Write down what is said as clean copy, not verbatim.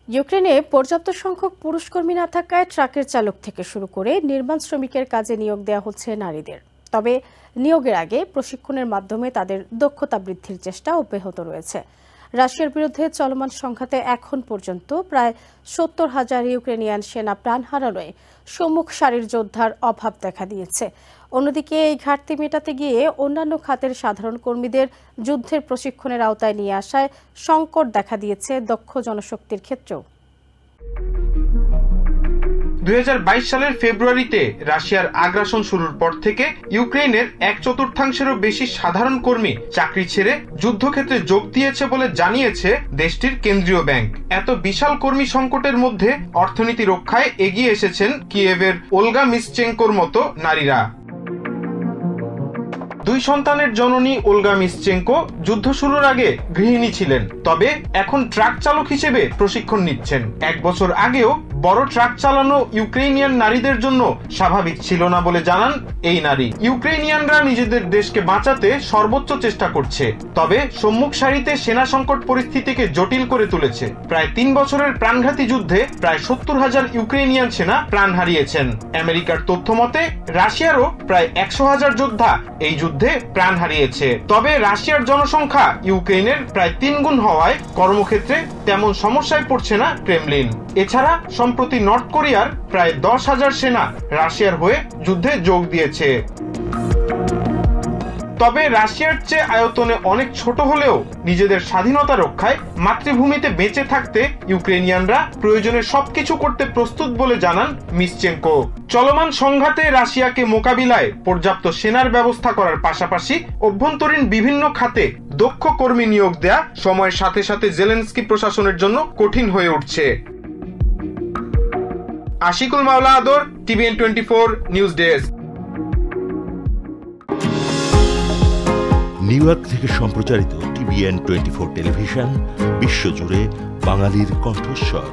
ইউক্রেনে পর্যাপ্ত সংখ্যক পুরুষ কর্মী না থাকায় ট্রাকের চালক থেকে শুরু করে নির্মাণ শ্রমিকের কাজে নিয়োগ দেওয়া হচ্ছে নারীদের। তবে নিয়োগের আগে প্রশিক্ষণের মাধ্যমে তাদের দক্ষতা বৃদ্ধির চেষ্টা অব্যাহত রয়েছে। রাশিয়ার বিরুদ্ধে চলমান সংঘাতে এখন পর্যন্ত প্রায় ৭০,০০০ ইউক্রেনিয়ান সেনা প্রাণ হারানোয় সম্মুখ সারির যোদ্ধার অভাব দেখা দিয়েছে। অন্যদিকে এই ঘাটতি মেটাতে গিয়ে অন্যান্য খাতের সাধারণ কর্মীদের যুদ্ধের প্রশিক্ষণের আওতায় নিয়ে আসায় সংকট দেখা দিয়েছে দক্ষ জনশক্তির ক্ষেত্রেও। ২০২২ সালের ফেব্রুয়ারিতে রাশিয়ার আগ্রাসন শুরুর পর থেকে ইউক্রেনের ১/৪ বেশি সাধারণ কর্মী চাকরি ছেড়ে যুদ্ধক্ষেত্রে যোগ দিয়েছে বলে জানিয়েছে দেশটির কেন্দ্রীয় ব্যাংক। এত বিশাল কর্মী সংকটের মধ্যে অর্থনীতি রক্ষায় এগিয়ে এসেছেন কিয়েভের ওলগা মিসচেঙ্কোর মতো নারীরা। ২ সন্তানের জননী ওলগা মিসচেঙ্কো যুদ্ধ শুরুর আগে গৃহিণী ছিলেন, তবে এখন ট্রাক চালক হিসেবে প্রশিক্ষণ নিচ্ছেন। ১ বছর আগেও বড় ট্রাক চালানো ইউক্রেনিয়ান নারীদের জন্য স্বাভাবিক ছিল না বলে জানান এই নারী। ইউক্রেনিয়ানরা নিজেদের দেশকে বাঁচাতে সর্বোচ্চ চেষ্টা করছে, তবে সম্মুখ সারিতে সেনা সংকট পরিস্থিতিকে জটিল করে তুলেছে। প্রায় ৩ বছরের প্রাণঘাতী যুদ্ধে প্রায় ৭০,০০০ ইউক্রেনিয়ান সেনা প্রাণ হারিয়েছেন। আমেরিকার তথ্য মতে রাশিয়ারও প্রায় ১০০,০০০ যোদ্ধা এই যুদ্ধে প্রাণ হারিয়েছে। তবে রাশিয়ার জনসংখ্যা ইউক্রেনের প্রায় ৩ গুণ হওয়ায় কর্মক্ষেত্রে তেমন সমস্যায় পড়ছে না ক্রেমলিন। এছাড়া সম্প্রতি নর্থ কোরিয়ার প্রায় ১০,০০০ সেনা রাশিয়ার হয়ে যুদ্ধে যোগ দিয়েছে। তবে রাশিয়ার চেয়ে আয়তনে অনেক ছোট হলেও নিজেদের স্বাধীনতা রক্ষায় মাতৃভূমিতে বেঁচে থাকতে ইউক্রেনিয়ানরা প্রয়োজনে সবকিছু করতে প্রস্তুত বলে জানান মিসচেঙ্কো। চলমান সংঘাতে রাশিয়াকে মোকাবিলায় পর্যাপ্ত সেনার ব্যবস্থা করার পাশাপাশি অভ্যন্তরীণ বিভিন্ন খাতে দক্ষ কর্মী নিয়োগ দেয়া সময়ের সাথে সাথে জেলেনস্কি প্রশাসনের জন্য কঠিন হয়ে উঠছে। আশিকুল মাওলা আদর, TVN 24 news desk. New York থেকে সম্প্রচারিত টিভিএন 24 টেলিভিশন বিশ্বজুড়ে বাঙালির কণ্ঠস্বর।